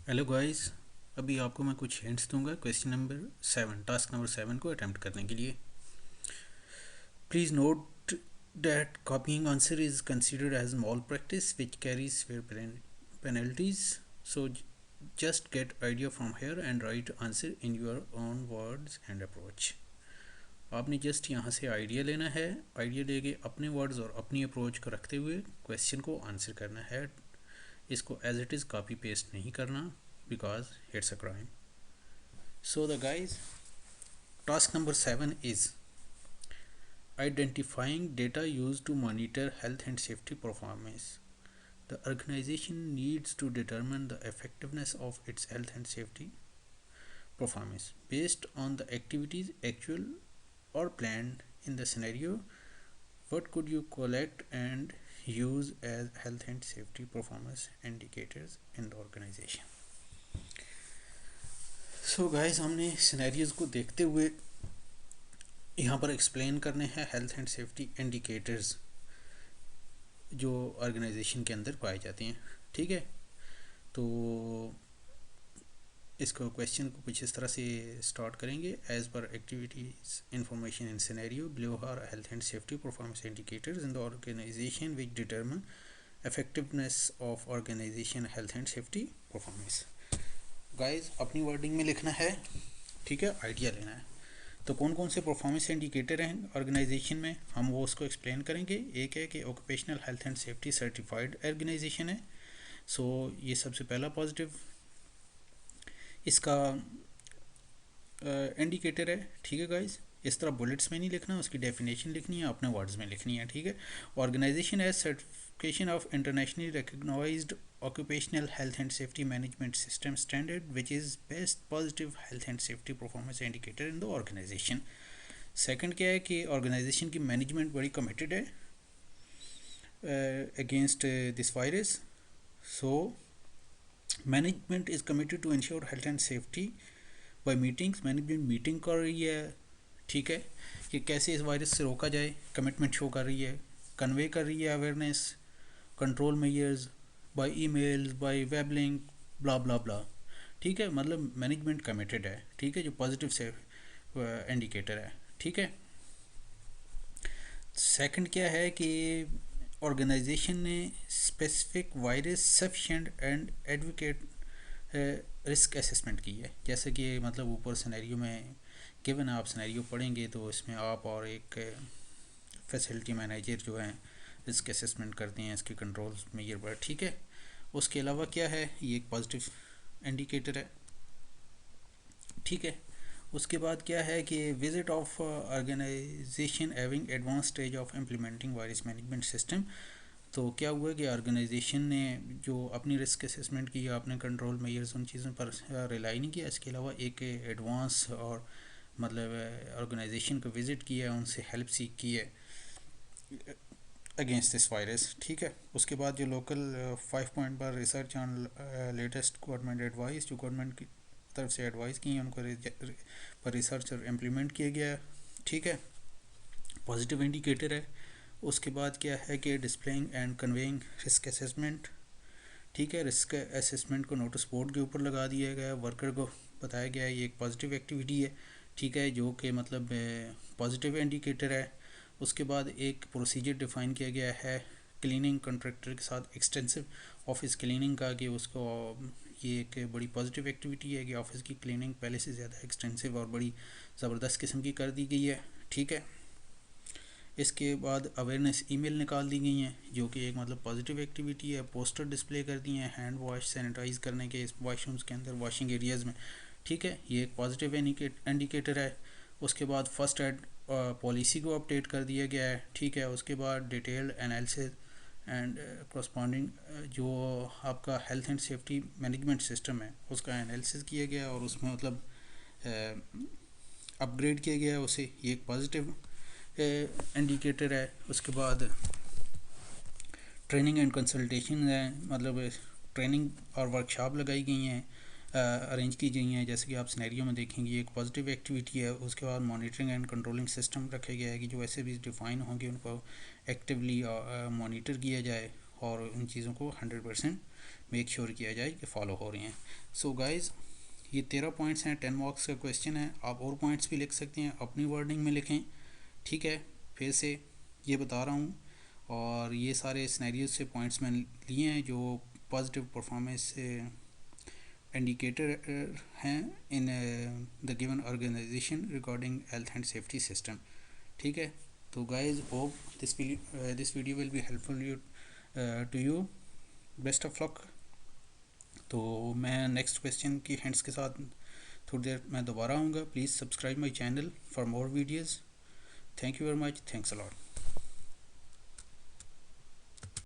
Hello guys. अभी आपको मैं कुछ हिंट्स दूंगा क्वेश्चन नंबर 7 टास्क नंबर 7 को अटेम्प्ट करने के लिए। Please note that copying answer is considered as malpractice which carries fair penalties. So just get idea from here and write answer in your own words and approach. आपने just यहाँ से idea लेना है। Idea लेके अपने words और अपनी approach को रखते हुए क्वेश्चन को आंसर करना है। इसको as it is copy paste नहीं करना, because it's a crime. So the guys, task number 7 is identifying data used to monitor health and safety performance. The organization needs to determine the effectiveness of its health and safety performance based on the activities actual or planned in the scenario. What could you collect and use as health and safety performance indicators in the organization? So guys, हमने scenarios को देखते हुए यहाँ पर explain करने हैं health and safety indicators जो organisation के अंदर पाए जाते हैं। ठीक है, तो इसको क्वेश्चन को कुछ इस तरह से स्टार्ट करेंगे। As per activities information in scenario below are health and safety performance indicators in the organization which determine effectiveness of organization health and safety performance. Guys, अपनी वर्डिंग में लिखना है, ठीक है, आइडिया लेना है। तो कौन कौन से परफॉर्मेंस इंडिकेटर हैं ऑर्गेनाइजेशन में, हम वो उसको एक्सप्लेन करेंगे। एक है कि occupational health and safety certified organization है। सो ये सबसे पहला पॉजिटिव इसका इंडिकेटर है। ठीक है गाइज, इस तरह बुलेट्स में नहीं लिखना, उसकी डेफिनेशन लिखनी है, अपने वर्ड्स में लिखनी है। ठीक है, organization as certification of internationally recognized occupational health and safety management system standard which is best positive health and safety performance indicator in the organization. Second क्या है कि ऑर्गेनाइजेशन की मैनेजमेंट बड़ी कमिटेड है against this virus. So management is committed to ensure health and safety by meetings. Management meeting कर रही है, ठीक है, कि कैसे इस वायरस से रोका जाए, कमिटमेंट शो कर रही है, कन्वे कर रही है awareness, control measures by emails, by web link, blah blah blah. ठीक है, मतलब मैनेजमेंट कमिटेड है। ठीक है, जो पॉजिटिव से इंडिकेटर है। ठीक है, सेकंड क्या है कि ऑर्गेनाइजेशन ने specific virus sufficient and advocate risk assessment की है। जैसे कि मतलब ऊपर सिनेरियो में गिवन आप सिनेरियो पढ़ेंगे तो इसमें आप और एक फैसिलिटी मैनेजर जो हैं रिस्क असेसमेंट करते हैं इसके कंट्रोल मेजर पर। ठीक है, उसके अलावा क्या है, ये एक पॉजिटिव इंडिकेटर है। ठीक है, उसके बाद क्या है कि visit of organization having advance stage of implementing virus management system. तो क्या हुआ कि ऑर्गेनाइजेशन ने जो अपनी रिस्क असेसमेंट की, अपने कंट्रोल मेजर्स, उन चीज़ों पर रिलाई नहीं किया। इसके अलावा एक एडवांस और मतलब ऑर्गेनाइजेशन को विज़िट किया, उनसे हेल्प सीख की है अगेंस्ट दिस वायरस। ठीक है, उसके बाद जो लोकल 5 पॉइंट पर research on latest government advice, जो गवर्नमेंट की तरफ से एडवाइस की हैं उनको पर रिसर्च और इम्प्लीमेंट किया गया है। ठीक है, पॉजिटिव इंडिकेटर है। उसके बाद क्या है कि displaying and conveying risk assessment. ठीक है, रिस्क असेसमेंट को नोटिस बोर्ड के ऊपर लगा दिया गया है, वर्कर को बताया गया है ये एक पॉजिटिव एक्टिविटी है। ठीक है, जो कि मतलब पॉजिटिव इंडिकेटर है। उसके बाद एक प्रोसीजर डिफ़ाइन किया गया है क्लीनिंग कॉन्ट्रैक्टर के साथ एक्सटेंसिव ऑफिस क्लीनिंग का, कि उसको ये एक बड़ी पॉजिटिव एक्टिविटी है कि ऑफिस की क्लीनिंग पहले से ज़्यादा एक्सटेंसिव और बड़ी ज़बरदस्त किस्म की कर दी गई है। ठीक है, इसके बाद अवेयरनेस ईमेल निकाल दी गई हैं जो कि एक मतलब पॉजिटिव एक्टिविटी है। पोस्टर डिस्प्ले कर दिए हैं हैंड वॉश सैनिटाइज़ करने के इस वॉशरूम्स के अंदर, वॉशिंग एरियाज़ में। ठीक है, ये एक पॉजिटिव इंडिकेटर है। उसके बाद फर्स्ट एड पॉलिसी को अपडेट कर दिया गया है। ठीक है, उसके बाद डिटेल्ड एनालिसिस एंड करस्पॉन्डिंग जो आपका health and safety management system है उसका एनालिसिस किया गया और उसमें मतलब अपग्रेड किया गया है उसे, ये एक पॉजिटिव इंडिकेटर है। उसके बाद ट्रेनिंग एंड कंसल्टेशन है, मतलब ट्रेनिंग और वर्कशॉप लगाई गई हैं, अरेंज की गई हैं, जैसे कि आप सिनेरियो में देखेंगे ये एक पॉजिटिव एक्टिविटी है। उसके बाद मॉनिटरिंग एंड कंट्रोलिंग सिस्टम रखा गया है कि जो ऐसे भी डिफ़ाइन होंगे उनको एक्टिवली मॉनिटर किया जाए और उन चीज़ों को 100% मेक श्योर किया जाए कि फॉलो हो रही हैं। सो गाइज़, ये 13 पॉइंट्स हैं, 10 मार्क्स का क्वेश्चन है। आप और पॉइंट्स भी लिख सकते हैं, अपनी वर्डिंग में लिखें, ठीक है। फिर से ये बता रहा हूँ, और ये सारे सिनेरियोज से पॉइंट्स मैंने लिए हैं जो पॉजिटिव परफॉर्मेंस से इंडिकेटर हैं in the given organization regarding health and safety system, ठीक है। तो guys hope this video will be helpful you to you. Best of luck. तो मैं नेक्स्ट क्वेश्चन की हिंट्स के साथ थोड़ी देर मैं दोबारा आऊँगा। Please subscribe my channel for more videos. Thank you very much, thanks a lot.